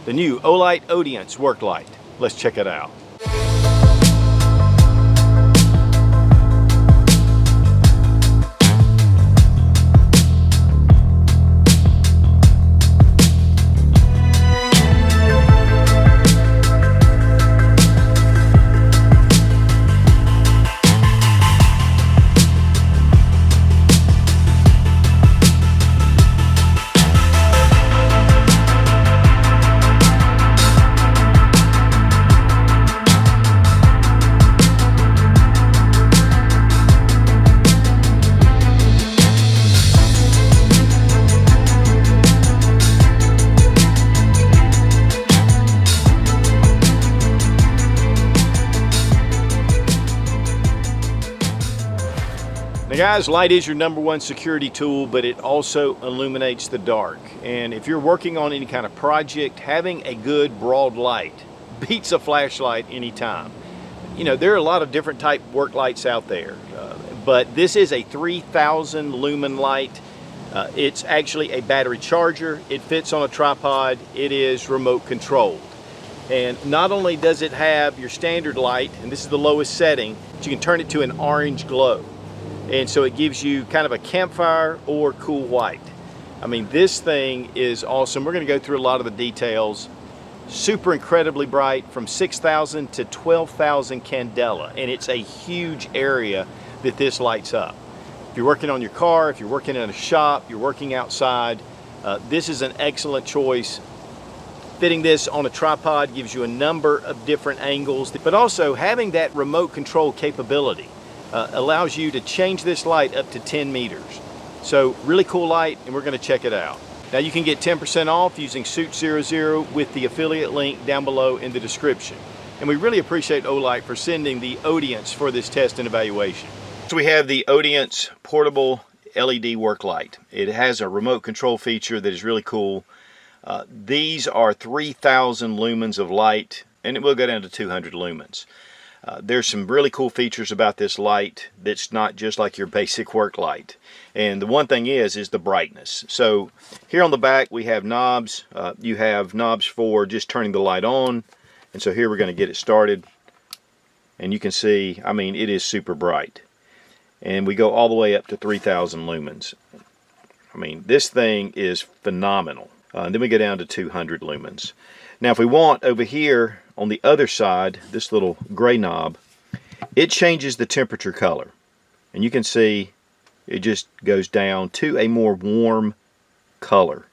the new Olight Odience work light. Let's check it out. Now guys, light is your #1 security tool, but it also illuminates the dark. And if you're working on any kind of project, having a good broad light beats a flashlight anytime. You know, there are a lot of different type work lights out there, but this is a 3000 lumen light. It's actually a battery charger. It fits on a tripod. It is remote controlled. And not only does it have your standard light, and this is the lowest setting, but you can turn it to an orange glow. And so it gives you kind of a campfire or cool white. I mean, this thing is awesome. We're going to go through a lot of the details. Super incredibly bright, from 6,000 to 12,000 candela, and it's a huge area that this lights up. If you're working on your car, if you're working in a shop, you're working outside, this is an excellent choice. Fitting this on a tripod gives you a number of different angles, but also having that remote control capability allows you to change this light up to 10 meters. So really cool light, and we're going to check it out. Now you can get 10% off using Sootch 00 with the affiliate link down below in the description. And we really appreciate Olight for sending the Odience for this test and evaluation. So we have the Odience portable LED work light. It has a remote control feature that is really cool. These are 3000 lumens of light, and it will go down to 200 lumens. There's some really cool features about this light that's not just like your basic work light. And the one thing is the brightness. So here on the back we have knobs. You have knobs for just turning the light on. And so here we're going to get it started. And you can see, I mean, it is super bright. And we go all the way up to 3000 lumens. I mean, this thing is phenomenal. And then we go down to 200 lumens. Now if we want, over here on the other side, this little gray knob, it changes the temperature color. And you can see it just goes down to a more warm color.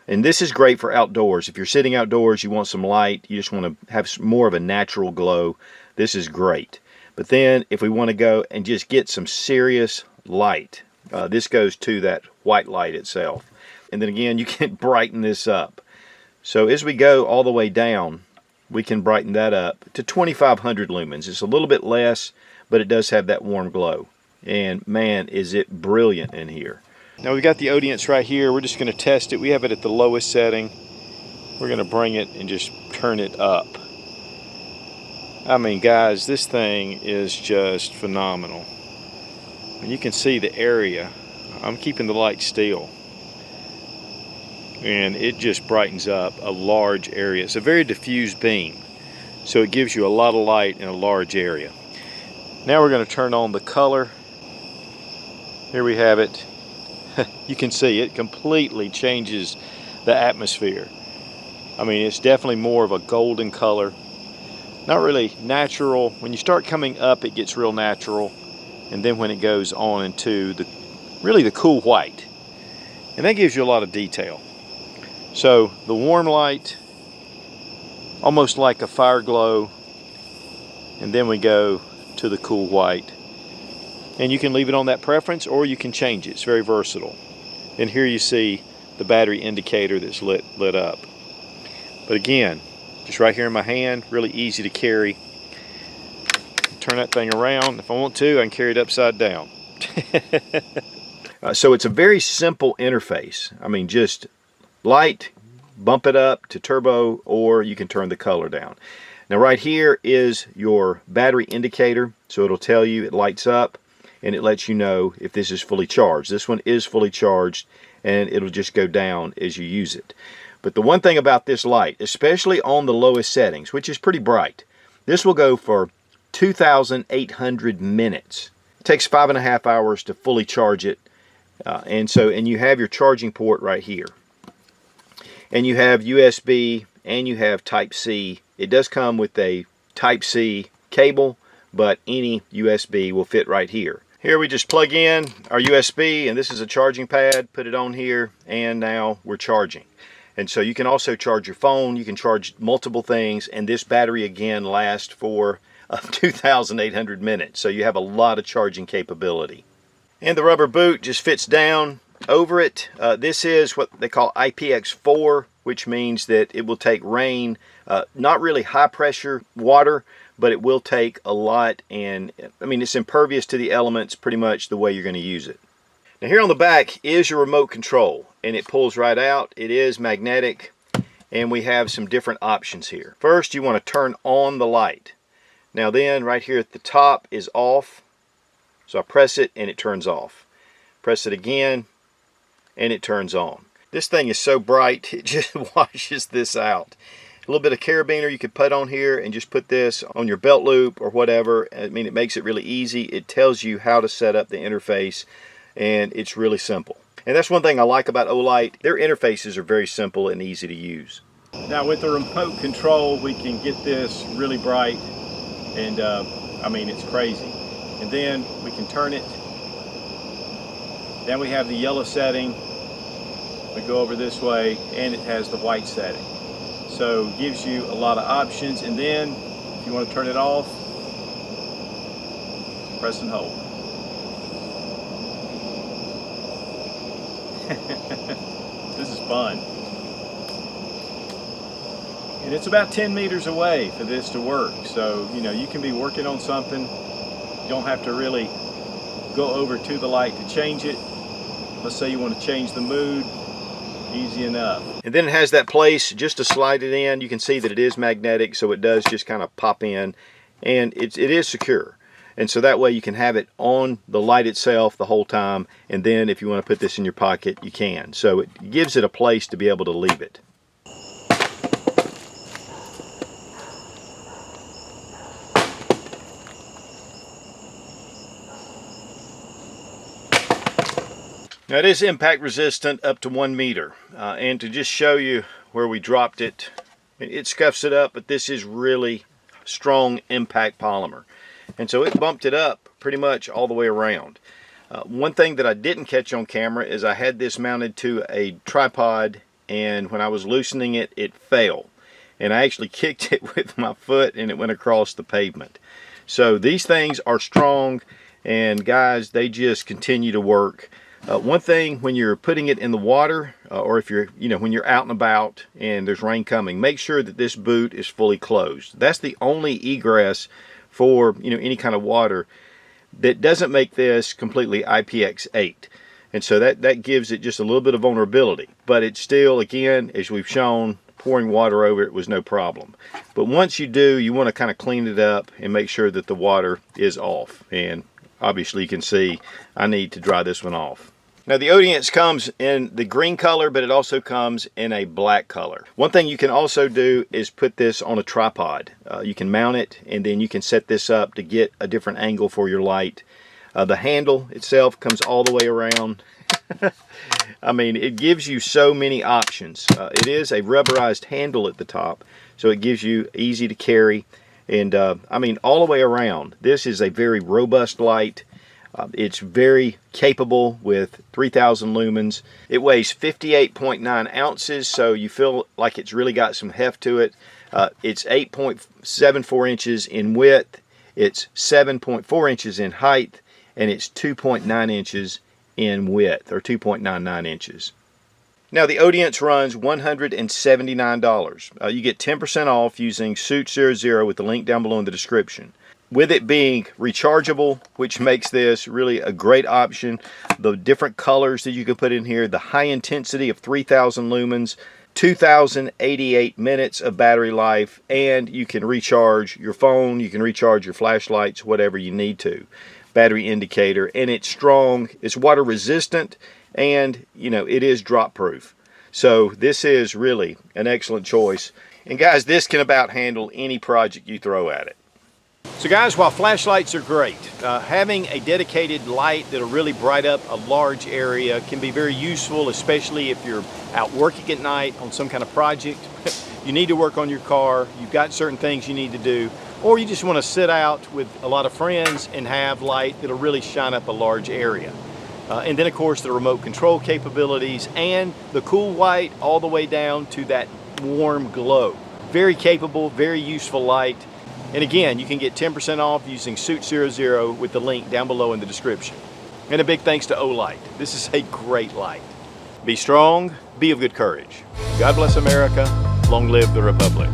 And this is great for outdoors. If you're sitting outdoors, you want some light, you just want to have more of a natural glow, this is great. But then if we want to go and just get some serious light, this goes to that white light itself. And then again, you can brighten this up. So as we go all the way down, we can brighten that up to 2500 lumens. It's a little bit less, but it does have that warm glow. And man, is it brilliant in here. Now we've got the Odience right here. We're just going to test it. We have it at the lowest setting. We're going to bring it and just turn it up. I mean, guys, this thing is just phenomenal. And you can see the area. I'm keeping the light still. And it just brightens up a large area. It's a very diffuse beam, so it gives you a lot of light in a large area. Now we're going to turn on the color. Here we have it. You can see it completely changes the atmosphere. I mean, it's definitely more of a golden color. Not really natural. When you start coming up, it gets real natural, and then when it goes on into really the cool white, and that gives you a lot of detail. So the warm light, almost like a fire glow, and then we go to the cool white. And you can leave it on that preference, or you can change it. It's very versatile. And here you see the battery indicator that's lit up. But again, just right here in my hand, really easy to carry. Turn that thing around. If I want to, I can carry it upside down. So it's a very simple interface. I mean, just light, bump it up to turbo, or you can turn the color down. Now right here is your battery indicator, so it'll tell you it lights up and it lets you know if this is fully charged. This one is fully charged, and it'll just go down as you use it. But the one thing about this light, especially on the lowest settings, which is pretty bright, this will go for 2,800 minutes. It takes 5.5 hours to fully charge it. And you have your charging port right here. And you have USB and you have Type-C. It does come with a Type-C cable, but any USB will fit right here. Here we just plug in our USB, and this is a charging pad. Put it on here, and now we're charging. And so you can also charge your phone, you can charge multiple things, and this battery again lasts for 2,800 minutes. So you have a lot of charging capability. And the rubber boot just fits down over it. This is what they call IPX4, which means that it will take rain, not really high pressure water, but it will take a lot, and I mean it's impervious to the elements pretty much the way you're going to use it. Now here on the back is your remote control, and it pulls right out. It is magnetic, and we have some different options here. First, you want to turn on the light. Now then, right here at the top is off. So I press it and it turns off. Press it again and it turns on. This thing is so bright, it just washes this out. A little bit of carabiner you could put on here and just put this on your belt loop or whatever. I mean, it makes it really easy. It tells you how to set up the interface, and it's really simple. And that's one thing I like about Olight. Their interfaces are very simple and easy to use. Now with the remote control, we can get this really bright, and I mean, it's crazy. And then we can turn it. Then we have the yellow setting. We go over this way, and it has the white setting. So it gives you a lot of options. And then if you want to turn it off, press and hold. This is fun. And it's about 10 meters away for this to work. So, you know, you can be working on something. You don't have to really go over to the light to change it. Let's say you want to change the mood. Easy enough. And then it has that place just to slide it in. You can see that it is magnetic, so it does just kind of pop in, and it is secure. And so that way you can have it on the light itself the whole time, and then if you want to put this in your pocket, you can. So it gives it a place to be able to leave it. Now it is impact resistant up to 1 meter, and to just show you where we dropped it, it scuffs it up, but this is really strong impact polymer, and so it bumped it up pretty much all the way around. One thing that I didn't catch on camera is I had this mounted to a tripod, and when I was loosening it, it fell, and I actually kicked it with my foot and it went across the pavement. So these things are strong, and guys, they just continue to work. One thing, when you're putting it in the water, or if you're, when you're out and about and there's rain coming, make sure that this boot is fully closed. That's the only egress for, any kind of water that doesn't make this completely IPX8. And so that gives it just a little bit of vulnerability. But it's still, again, as we've shown, pouring water over it was no problem. But once you do, you want to kind of clean it up and make sure that the water is off. And obviously you can see I need to dry this one off. Now the Odience comes in the green color, but it also comes in a black color. One thing you can also do is put this on a tripod. You can mount it, and then you can set this up to get a different angle for your light. The handle itself comes all the way around. I mean, it gives you so many options. It is a rubberized handle at the top, so it gives you easy to carry. And I mean, all the way around, this is a very robust light. It's very capable with 3,000 lumens. It weighs 58.9 ounces, so you feel like it's really got some heft to it. It's 8.74 inches in width, it's 7.4 inches in height, and it's 2.9 inches in width, or 2.99 inches. Now the Odience runs $179. You get 10% off using Sootch00 with the link down below in the description. With it being rechargeable, which makes this really a great option, the different colors that you can put in here, the high intensity of 3,000 lumens, 2,088 minutes of battery life, and you can recharge your phone, you can recharge your flashlights, whatever you need to. Battery indicator, and it's strong, it's water resistant, and it is drop proof. So this is really an excellent choice. And guys, this can about handle any project you throw at it. So guys, while flashlights are great, having a dedicated light that'll really bright up a large area can be very useful, especially if you're out working at night on some kind of project. You need to work on your car, you've got certain things you need to do, or you just want to sit out with a lot of friends and have light that'll really shine up a large area. And then of course the remote control capabilities and the cool white all the way down to that warm glow. Very capable, very useful light. And again, you can get 10% off using Sootch 00 with the link down below in the description. And a big thanks to Olight. This is a great light. Be strong, be of good courage. God bless America. Long live the Republic.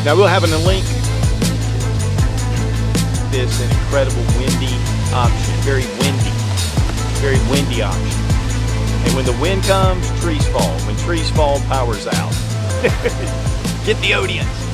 Now we'll have a link. This an incredible windy option, very windy option. And when the wind comes, trees fall. When trees fall, power's out. Get the Odience.